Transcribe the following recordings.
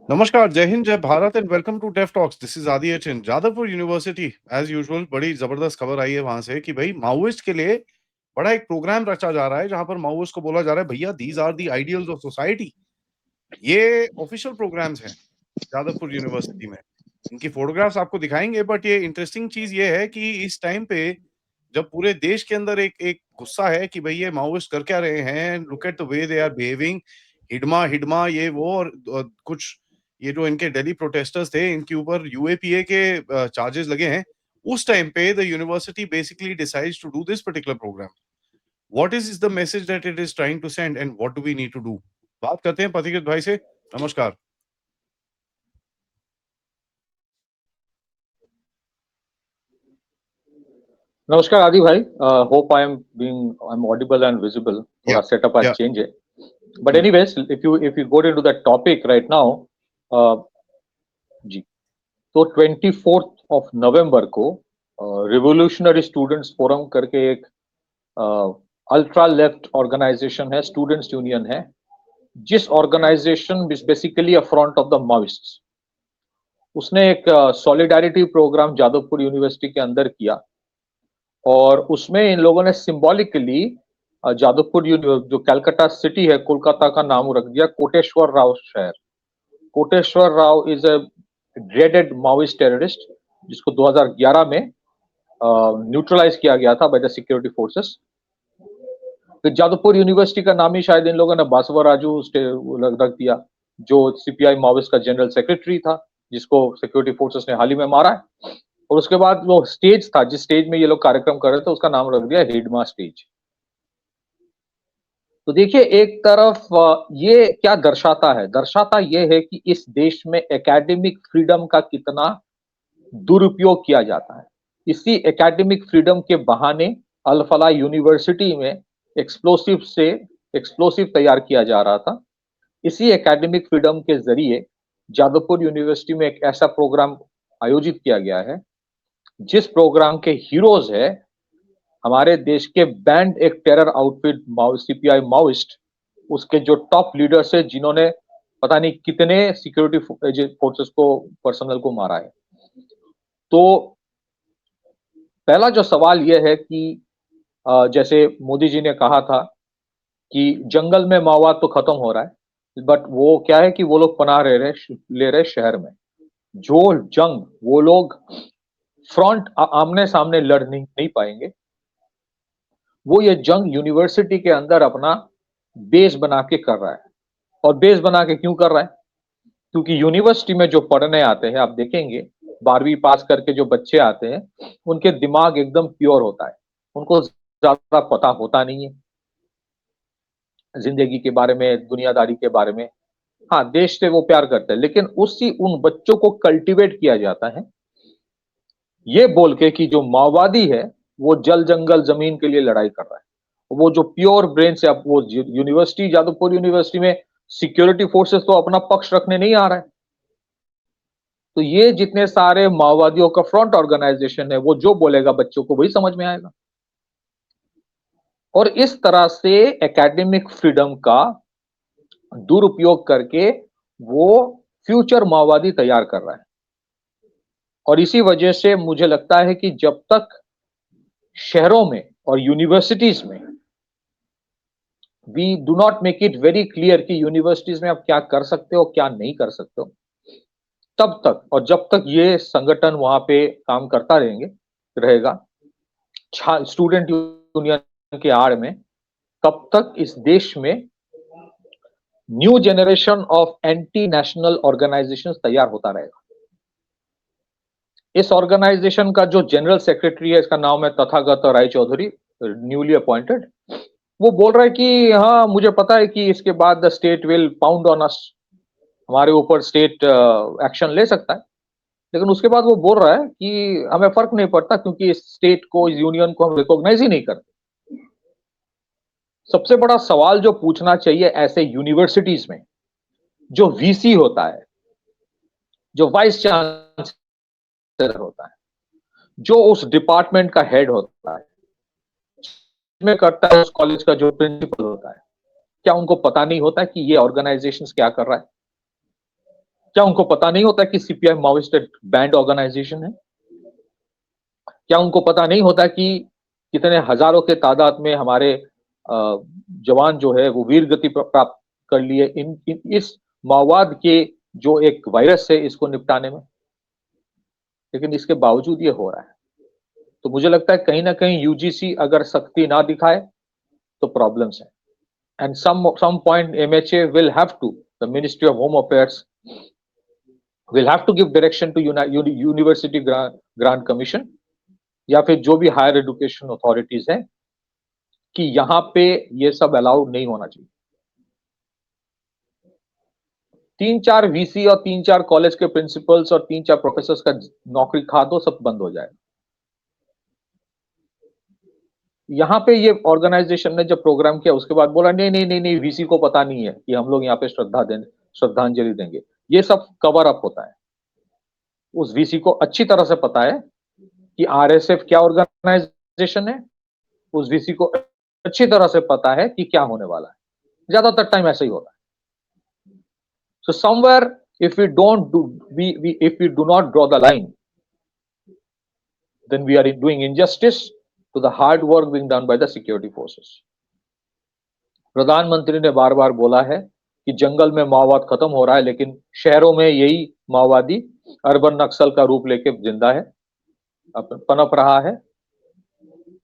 नमस्कार, जय हिंद, जय Bharat and welcome to Def Talks. This is Aadi HN. Jadavpur university as usual बड़ी जबरदस्त खबर आई है वहां से कि भाई माओइस्ट के लिए बड़ा एक प्रोग्राम रचा जा रहा है जहां पर माओइस्ट को बोला जा रहा है भैया these are the ideals of society. ये ऑफिशियल प्रोग्राम्स हैं जादवपुर यूनिवर्सिटी में। इनकी फोटोग्राफ्स आपको दिखाएंगे, बट ये इंटरेस्टिंग चीज ये है कि इस टाइम पे जब पूरे देश के अंदर एक एक गुस्सा है कि भाई ये माओइस्ट कर क्या रहे हैं, look at the way they are behaving, Hidma Hidma ये वो और कुछ ये जो इनके दिल्ली प्रोटेस्टर्स थे इनके ऊपर यूएपीए के चार्जेस लगे हैं। उस टाइम पे the university basically decides to do this particular programme. What is the message that it is trying to send and what do we need to do? बात करते हैं पथिकृत भाई से। नमस्कार। नमस्कार आदि भाई, hope I am audible and visible. या थोड़ा सेटअप आज या चेंज है, but anyways if you go into that topic right now. जी, तो 24 नवंबर को रिवोल्यूशनरी स्टूडेंट्स फोरम करके एक अल्ट्रा लेफ्ट ऑर्गेनाइजेशन है, स्टूडेंट्स यूनियन है, जिस organisation basically a front of the Maoists. उसने एक सॉलिडारिटी प्रोग्राम जादवपुर यूनिवर्सिटी के अंदर किया और उसमें इन लोगों ने सिंबॉलिकली जादवपुर जो कलकत्ता सिटी है, कोलकाता का नाम रख दिया कोटेश्वर राव शहर। Koteshwar Rao is a dreaded Maoist terrorist जिसको 2011 में न्यूट्रलाइज किया गया था बाय द सिक्योरिटी फोर्सेस। तो जादवपुर यूनिवर्सिटी का नाम ही शायद इन लोगों ने बासवराजू रख दिया, जो सीपीआई माओइस्ट का जनरल सेक्रेटरी था, जिसको सिक्योरिटी फोर्सेस ने हाल ही में मारा है। और उसके बाद वो स्टेज था जिस स्टेज में ये लोग कार्यक्रम कर रहे थे, उसका नाम रख दिया हिडमा स्टेज। तो देखिए, एक तरफ ये क्या दर्शाता है, दर्शाता ये है कि इस देश में एकेडमिक फ्रीडम का कितना दुरुपयोग किया जाता है। इसी एकेडमिक फ्रीडम के बहाने अल-फलाह यूनिवर्सिटी में एक्सप्लोसिव तैयार किया जा रहा था। इसी एकेडमिक फ्रीडम के जरिए जादवपुर यूनिवर्सिटी में एक ऐसा प्रोग्राम आयोजित किया गया है जिस प्रोग्राम के हीरोज है हमारे देश के बैंड एक टेरर आउटफिट सीपीआई माओइस्ट, उसके जो टॉप लीडर्स है जिन्होंने पता नहीं कितने सिक्योरिटी फोर्सेस को पर्सनल को मारा है। तो पहला जो सवाल यह है कि जैसे मोदी जी ने कहा था कि जंगल में माओवाद तो खत्म हो रहा है, बट वो क्या है कि वो लोग पनाह ले रहे शहर में। जो जंग वो लोग फ्रंट आमने सामने लड़ नहीं पाएंगे, वो ये जंग यूनिवर्सिटी के अंदर अपना बेस बना के कर रहा है। और बेस बना के क्यों कर रहा है? क्योंकि यूनिवर्सिटी में जो पढ़ने आते हैं, आप देखेंगे 12वीं पास करके जो बच्चे आते हैं, उनके दिमाग एकदम प्योर होता है, उनको ज्यादा पता होता नहीं है जिंदगी के बारे में, दुनियादारी के बारे में। हाँ, देश से वो प्यार करते हैं, लेकिन उसी उन बच्चों को कल्टीवेट किया जाता है ये बोल के कि जो माओवादी है वो जल जंगल जमीन के लिए लड़ाई कर रहा है। वो जो प्योर ब्रेन से, अब वो यूनिवर्सिटी, जादवपुर यूनिवर्सिटी में सिक्योरिटी फोर्सेस तो अपना पक्ष रखने नहीं आ रहा है। तो ये जितने सारे माओवादियों का फ्रंट ऑर्गेनाइजेशन है, वो जो बोलेगा बच्चों को वही समझ में आएगा। और इस तरह से एकेडमिक फ्रीडम का दुरुपयोग करके वो फ्यूचर माओवादी तैयार कर रहा है। और इसी वजह से मुझे लगता है कि जब तक शहरों में और यूनिवर्सिटीज में we do not make it very clear कि यूनिवर्सिटीज में आप क्या कर सकते हो क्या नहीं कर सकते हो, तब तक और जब तक ये संगठन वहां पे काम करता रहेगा स्टूडेंट यूनियन के आड़ में, तब तक इस देश में new generation of anti national organisation तैयार होता रहेगा। इस ऑर्गेनाइजेशन का जो जनरल सेक्रेटरी है, इसका नाम है तथागत राय चौधरी, न्यूली अपॉइंटेड। वो बोल रहा है कि हाँ, मुझे पता है कि इसके बाद the state will pound on us, हमारे ऊपर स्टेट एक्शन ले सकता है। लेकिन उसके बाद वो बोल रहा है कि हमें फर्क नहीं पड़ता क्योंकि इस स्टेट को, इस यूनियन को हम रिकॉग्नाइज ही नहीं करते। सबसे बड़ा सवाल जो पूछना चाहिए ऐसे यूनिवर्सिटीज में, जो वीसी होता है, जो वाइस चांसलर होता है, जो उस डिपार्टमेंट का हेड होता है, में करता है उस कॉलेज का जो प्रिंसिपल होता है, क्या उनको पता नहीं होता कि ये ऑर्गेनाइजेशंस क्या कर रहा है? क्या उनको पता नहीं होता कि सीपीआई माओइस्ट बैंड ऑर्गेनाइजेशन है? क्या उनको पता नहीं होता कि कितने हजारों के तादाद में हमारे जवान जो है वो वीर गति प्राप्त कर लिए इस माओवाद के जो एक वायरस है इसको निपटाने में? लेकिन इसके बावजूद ये हो रहा है। तो मुझे लगता है कहीं ना कहीं यूजीसी अगर सख्ती ना दिखाए तो प्रॉब्लम्स है, and some point MHA will have to, the Ministry of Home Affairs will have to give direction to University Grant Commission या फिर जो भी हायर एजुकेशन अथॉरिटीज है कि यहाँ पे ये सब अलाउड नहीं होना चाहिए। 3-4 वीसी और 3-4 कॉलेज के प्रिंसिपल्स और 3-4 प्रोफेसर्स का नौकरी खा दो, सब बंद हो जाएगा। यहाँ पे ये ऑर्गेनाइजेशन ने जब प्रोग्राम किया उसके बाद बोला नहीं नहीं नहीं नहीं वीसी को पता नहीं है कि हम लोग यहाँ पे श्रद्धांजलि देंगे। ये सब कवर अप होता है। उस वीसी को अच्छी तरह से पता है कि आरएसएफ क्या ऑर्गेनाइजेशन है, उस वीसी को अच्छी तरह से पता है कि क्या होने वाला है। ज्यादातर टाइम ऐसा ही होता है। So somewhere if we do not draw the line, then we are doing injustice to the hard work being done by the security forces. प्रधानमंत्री ने बार बार बोला है कि जंगल में माओवाद खत्म हो रहा है, लेकिन शहरों में यही माओवादी अर्बन नक्सल का रूप लेके जिंदा है, पनप रहा है।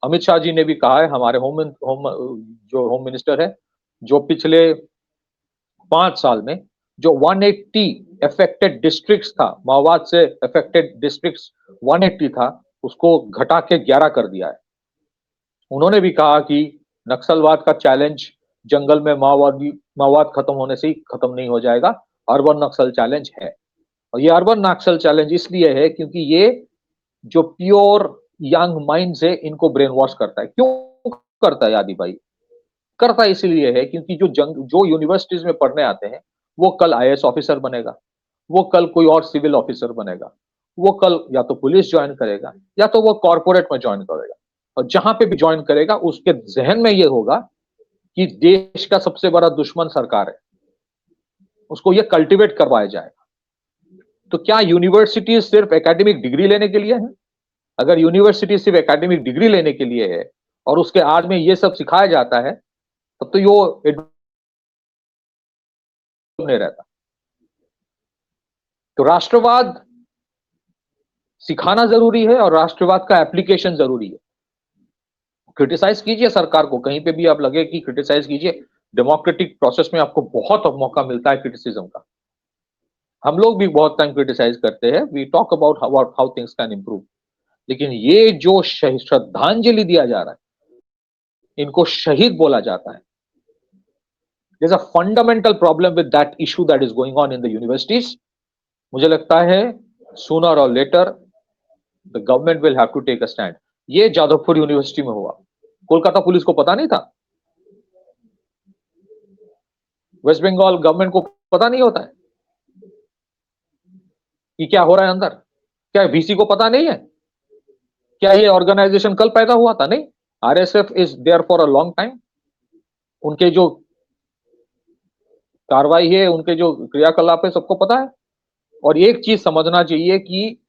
अमित शाह जी ने भी कहा है, हमारे होम मिनिस्टर है, जो पिछले 5 साल में जो 180 अफेक्टेड डिस्ट्रिक्ट्स था, माओवाद से अफेक्टेड डिस्ट्रिक्ट्स 180 था, उसको घटा के 11 कर दिया है। उन्होंने भी कहा कि नक्सलवाद का चैलेंज जंगल में माओवाद खत्म होने से ही खत्म नहीं हो जाएगा, अर्बन नक्सल चैलेंज है। और ये अर्बन नक्सल चैलेंज इसलिए है क्योंकि ये जो प्योर यंग माइंड्स है इनको ब्रेन वॉश करता है। क्यों करता है आदि भाई? करता इसलिए है क्योंकि जो यूनिवर्सिटीज में पढ़ने आते हैं वो कल आईएएस ऑफिसर बनेगा, वो कल कोई और सिविल ऑफिसर बनेगा, वो कल या तो पुलिस ज्वाइन करेगा या तो वो कॉर्पोरेट में ज्वाइन करेगा। और जहां पे भी ज्वाइन करेगा उसके जहन में ये होगा कि देश का सबसे बड़ा दुश्मन सरकार है, उसको ये कल्टीवेट करवाया जाएगा। तो क्या यूनिवर्सिटी सिर्फ एकेडमिक डिग्री लेने के लिए है? अगर यूनिवर्सिटी सिर्फ एकेडमिक डिग्री लेने के लिए है और उसके आड़ में ये सब सिखाया जाता है तब तो यो नहीं रहता। तो राष्ट्रवाद सिखाना जरूरी है और राष्ट्रवाद का एप्लीकेशन जरूरी है। क्रिटिसाइज कीजिए सरकार को, कहीं पे भी आप लगे कि क्रिटिसाइज कीजिए। डेमोक्रेटिक प्रोसेस में आपको बहुत मौका मिलता है क्रिटिसिज्म का। हम लोग भी बहुत टाइम क्रिटिसाइज करते हैं, we talk about how things can improve. लेकिन ये जो श्रद्धांजलि दिया जा रहा है, इनको शहीद बोला जाता है। There's a fundamental problem with that issue that is going on in the universities. मुझे लगता है sooner or later the government will have to take a stand. ये जादवपुर यूनिवर्सिटी में हुआ, कोलकाता पुलिस को पता नहीं था, वेस्ट बंगाल गवर्नमेंट को पता नहीं होता है कि क्या हो रहा है अंदर? क्या वीसी को पता नहीं है? क्या ये ऑर्गेनाइजेशन कल पैदा हुआ था? नहीं, RSF is there for a long time. उनके जो कार्रवाई है, उनके जो क्रियाकलाप है, सबको पता है। और एक चीज समझना चाहिए कि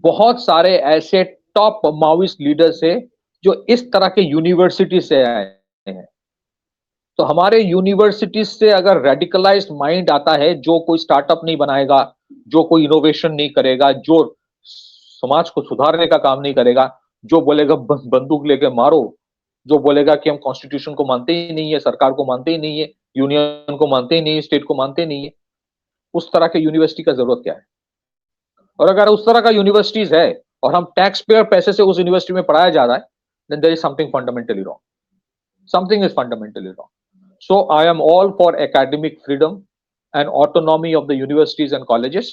बहुत सारे ऐसे टॉप माओइस्ट लीडर्स है जो इस तरह के यूनिवर्सिटी से आए हैं। तो हमारे यूनिवर्सिटी से अगर रेडिकलाइज्ड माइंड आता है, जो कोई स्टार्टअप नहीं बनाएगा, जो कोई इनोवेशन नहीं करेगा, जो समाज को सुधारने का काम नहीं करेगा, जो बोलेगा बंदूक लेके मारो, जो बोलेगा कि हम कॉन्स्टिट्यूशन को मानते ही नहीं है, सरकार को मानते ही नहीं है, यूनियन को मानते ही नहीं है, स्टेट को मानते ही नहीं है, उस तरह के यूनिवर्सिटी का जरूरत क्या है? और अगर उस तरह का यूनिवर्सिटीज है और हम टैक्स पेयर पैसे से उस यूनिवर्सिटी में पढ़ाया जा रहा है, then there is something fundamentally wrong. Something is fundamentally wrong. So I am all for academic freedom and autonomy of the universities and colleges.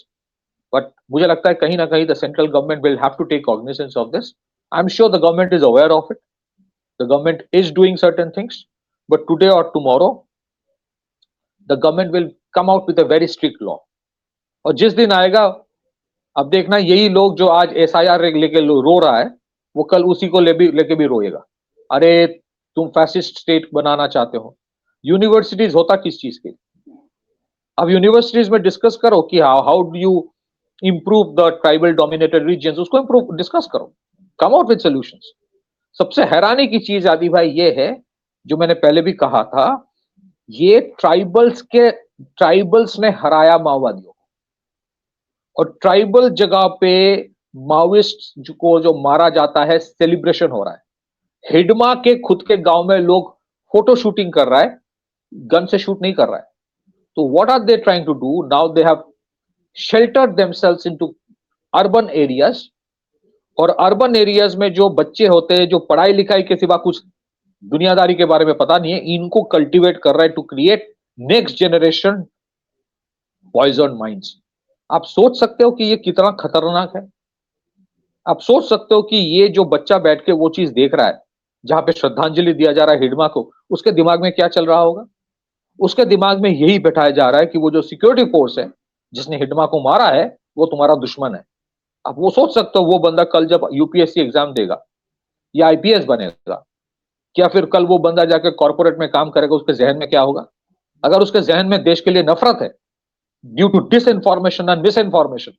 But मुझे लगता है कहीं ना कहीं the central government will have to take cognizance of this. I'm sure the government is aware of it. The government is doing certain things, but today or tomorrow, the government will come out with a very strict law. और जिस दिन आएगा, अब देखना यही लोग जो आज एसआईआर लेके रो रहा है, वो कल उसी को लेके भी रोएगा। अरे तुम फैसिस्ट स्टेट बनाना चाहते हो। यूनिवर्सिटीज होता किस चीज के? अब यूनिवर्सिटीज में डिस्कस करो कि how do you improve the tribal dominated regions, उसको इंप्रूव डिस्कस करो, कम आउट विद सॉल्यूशंस। सबसे हैरानी की चीज आदि भाई ये है, जो मैंने पहले भी कहा था, ये ट्राइबल्स ने हराया माओवादियों को, और ट्राइबल जगह पे माओइस्ट को जो मारा जाता है, सेलिब्रेशन हो रहा है। हिडमा के खुद के गांव में लोग फोटो शूटिंग कर रहा है, गन से शूट नहीं कर रहा है। तो what are they trying to do now? They have sheltered themselves into urban areas, और अर्बन एरियाज में जो बच्चे होते हैं, जो पढ़ाई लिखाई के सिवा कुछ दुनियादारी के बारे में पता नहीं है, इनको कल्टीवेट कर रहा है to create next generation poison minds. आप सोच सकते हो कि ये कितना खतरनाक है। आप सोच सकते हो कि ये जो बच्चा बैठ के वो चीज देख रहा है, जहां पे श्रद्धांजलि दिया जा रहा है हिडमा को, उसके दिमाग में क्या चल रहा होगा? उसके दिमाग में यही बैठाया जा रहा है कि वो जो सिक्योरिटी फोर्स है जिसने हिडमा को मारा है, वो तुम्हारा दुश्मन है। आप वो सोच सकते हो, वो बंदा कल जब यूपीएससी एग्जाम देगा या आईपीएस बनेगा, क्या फिर कल वो बंदा जाकर कॉर्पोरेट में काम करेगा, उसके जहन में क्या होगा? अगर उसके जहन में देश के लिए नफरत है due to disinformation and misinformation,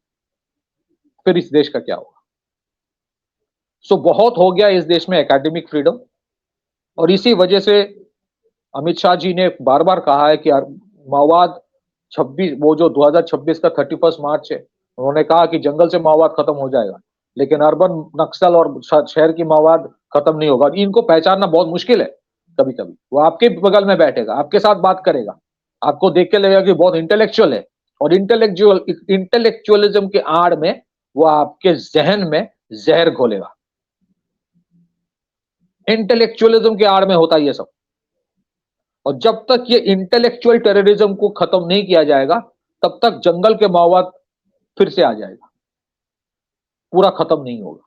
फिर इस देश का क्या होगा? सो बहुत हो गया इस देश में एकेडमिक फ्रीडम, और इसी वजह से अमित शाह जी ने बार बार कहा है कि माओवाद 26, वो जो 2026 का 31 मार्च है, उन्होंने कहा कि जंगल से माओवाद खत्म हो जाएगा, लेकिन अर्बन नक्सल और शहर की माओवाद खत्म नहीं होगा। इनको पहचानना बहुत मुश्किल है। कभी कभी वो आपके बगल में बैठेगा, आपके साथ बात करेगा, आपको देख के लगेगा कि बहुत इंटेलेक्चुअल है, और इंटेलेक्चुअलिज्म के आड़ में वो आपके जहन में जहर घोलेगा। इंटेलेक्चुअलिज्म के आड़ में होता है ये सब, और जब तक ये इंटेलेक्चुअल टेररिज्म को खत्म नहीं किया जाएगा, तब तक जंगल के माओवाद फिर से आ जाएगा, पूरा खत्म नहीं होगा।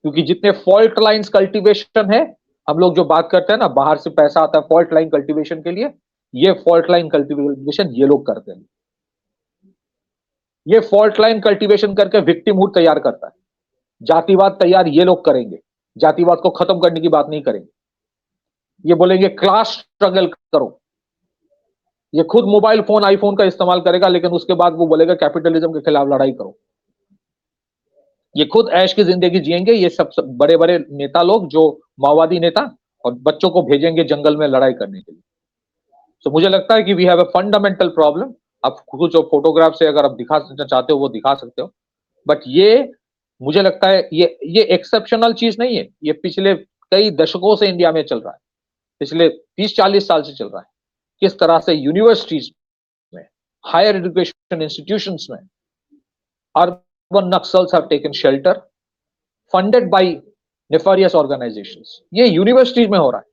क्योंकि जितने फॉल्ट लाइंस कल्टीवेशन है, हम लोग जो बात करते हैं ना, बाहर से पैसा आता है फॉल्ट लाइन कल्टीवेशन के लिए, ये फॉल्ट लाइन कल्टीवेशन ये लोग करते हैं। ये फॉल्ट लाइन कल्टीवेशन करके विक्टिमहुड तैयार करता है। जातिवाद तैयार ये लोग करेंगे, जातिवाद को खत्म करने की बात नहीं करेंगे। ये बोलेंगे क्लास स्ट्रगल करो। ये खुद मोबाइल फोन, आईफोन का इस्तेमाल करेगा, लेकिन उसके बाद वो बोलेगा कैपिटलिज्म के खिलाफ लड़ाई करो। ये खुद ऐश की जिंदगी जिएंगे, ये सब बड़े बड़े नेता लोग, जो माओवादी नेता, और बच्चों को भेजेंगे जंगल में लड़ाई करने के लिए। तो मुझे लगता है कि we have a fundamental problem. आप कुछ फोटोग्राफ से अगर आप दिखा चाहते हो वो दिखा सकते हो, बट ये मुझे लगता है ये एक्सेप्शनल चीज नहीं है। ये पिछले कई दशकों से इंडिया में चल रहा है, पिछले 30-40 साल से चल रहा है। किस तरह से यूनिवर्सिटीज में, हायर एजुकेशन इंस्टीट्यूशंस में urban Naxals have taken shelter funded by nefarious organisations. ये यूनिवर्सिटीज में हो रहा है।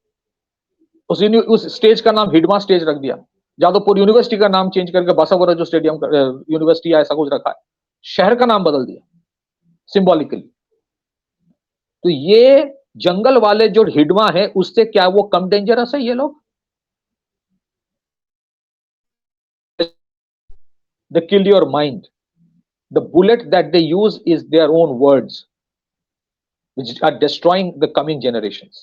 उस स्टेज का नाम हिडमा स्टेज रख दिया, जादवपुर यूनिवर्सिटी का नाम चेंज करके बासावरा जो स्टेडियम यूनिवर्सिटी ऐसा कुछ रखा है, शहर का नाम बदल दिया सिंबॉलिकली। तो ये जंगल वाले जो हिडमा है, उससे क्या वो कम डेंजरस है? ये लोग they kill your mind. The bullet that they use is their own words, which are destroying the coming generations.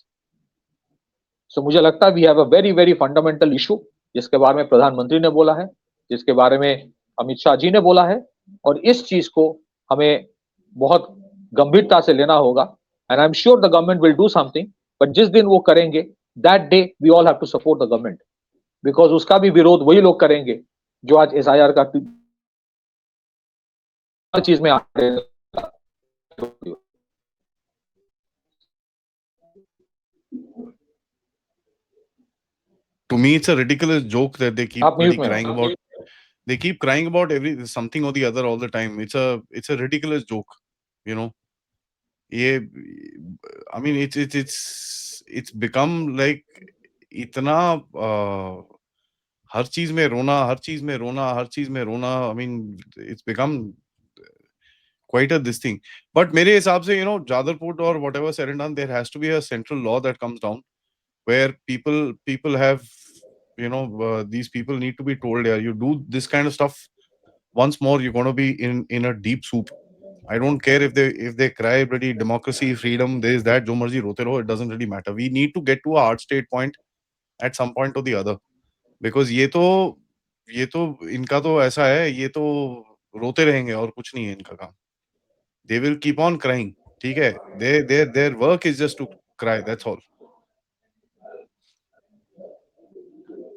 So मुझे लगता है we have a very very fundamental issue, जिसके बारे में प्रधानमंत्री ने बोला है, जिसके बारे में अमित शाह जी ने बोला है, और इस चीज को हमें बहुत गंभीरता से लेना होगा। And I am sure the government will do something, but जिस दिन वो करेंगे, that day we all have to support the government, because उसका भी विरोध वही लोग करेंगे जो आज एसआईआर का हर चीज में आ रहे हैं। To me, it's a ridiculous joke that they keep आप म्यूट bloody में crying हो। about. They keep crying about every something or the other all the time. It's a ridiculous joke, you know. ये, I mean, it's become like इतना हर चीज में रोना, हर चीज में रोना, हर चीज में रोना. I mean, it's become quite a this thing. But मेरे हिसाब से, you know, Jadarpur or whatever said and done, there has to be a central law that comes down where people have, you know, these people need to be told, yeah, you do this kind of stuff once more, you're going to be in a deep soup. I don't care if they cry bloody democracy, freedom, there is that, jo marzi rote raho, it doesn't really matter. We need to get to a hard state point at some point or the other, because ye to ये तो इनका तो ऐसा है, ये तो रोते रहेंगे और कुछ नहीं है इनका काम। They will keep on crying, ठीक है? Their work is just to cry, that's all.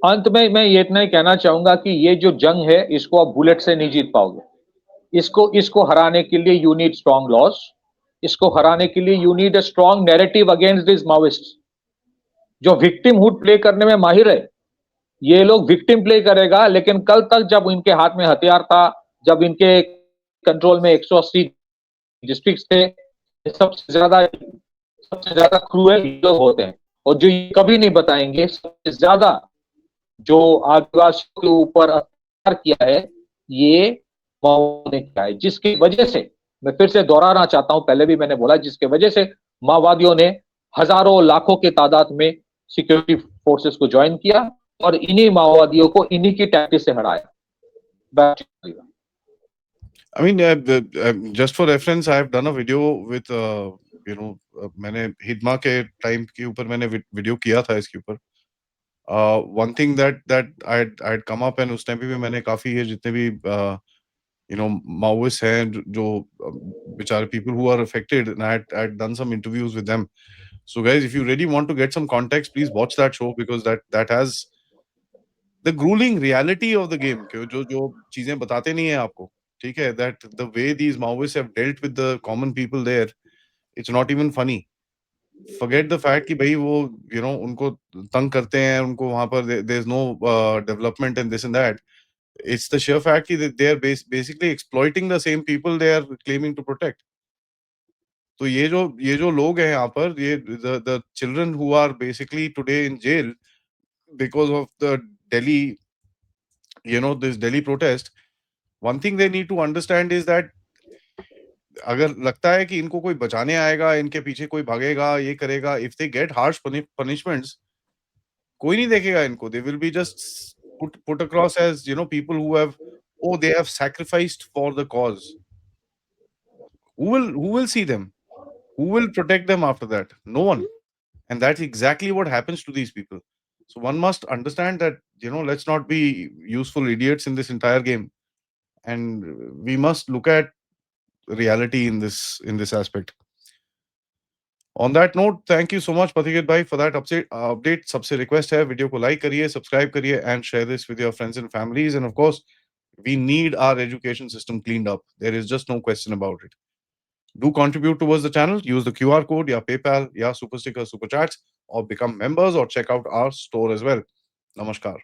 अंत में मैं ये इतना ही कहना चाहूंगा कि ये जो जंग है इसको आप बुलेट से नहीं जीत पाओगे। इसको हराने के लिए यू नीड स्ट्रॉन्ग लॉस। इसको हराने के लिए you need a strong narrative against this Maoist जो विक्टिमहुड प्ले करने में माहिर है। ये लोग विक्टिम प्ले करेगा, लेकिन कल तक जब इनके हाथ में हथियार था, जब इनके कंट्रोल में 180 डिस्ट्रिक्ट थे, सबसे ज्यादा क्रूएल लोग होते हैं। और जो ये कभी नहीं बताएंगे, सबसे ज्यादा जो आदिवासियों के ऊपर अत्याचार किया है, ये माओवादियों ने किया है, जिसकी वजह से मैं फिर से दोहराना चाहता हूं, पहले भी मैंने बोला, जिसके वजह से माओवादियों ने हजारों लाखों की तादाद में सिक्योरिटी फोर्सेस को ज्वाइन किया और इन्हीं माओवादियों को इन्हीं की टैक्टिक से हराया। I mean, just for reference, I have done a video with, मैंने हिडमा के टाइम के ऊपर मैंने वीडियो किया था इसके ऊपर। One thing that I'd come up, and उस टाइम पे भी मैंने काफी ये जितने भी Maoists हैं जो बेचारे people who are affected, and I'd done some interviews with them. So guys, if you really want to get some context, please watch that show, because that has the grueling reality of the game, जो चीजें बताते नहीं है आपको, ठीक है? That the way these Maoists have dealt with the common people there, it's not even funny. Forget the fact कि भाई वो उनको तंग करते हैं, उनको वहां पर there's no development and this and that. It's the sheer fact that they are basically exploiting the same people they are claiming to protect. तो ये जो लोग हैं यहाँ पर, ये the children who are basically today in jail because of the Delhi, this Delhi protest. One thing they need to understand is that अगर लगता है कि इनको कोई बचाने आएगा, इनके पीछे कोई भागेगा, ये करेगा, if they get harsh punishments, कोई नहीं देखेगा इनको. They will be just put across as people who they have sacrificed for the cause. Who will see them? Who will protect them after that? No one. And that's exactly what happens to these people. So one must understand that, let's not be useful idiots in this entire game, and we must look at reality in this aspect. On that note, thank you so much Pathikit bhai for that update. सबसे request है, video को like करिए, subscribe करिए, and share this with your friends and families. And of course, we need our education system cleaned up. There is just no question about it. Do contribute towards the channel. Use the QR code, या PayPal, या Super Sticker, Super Chats, or become members, or check out our store as well. Namaskar.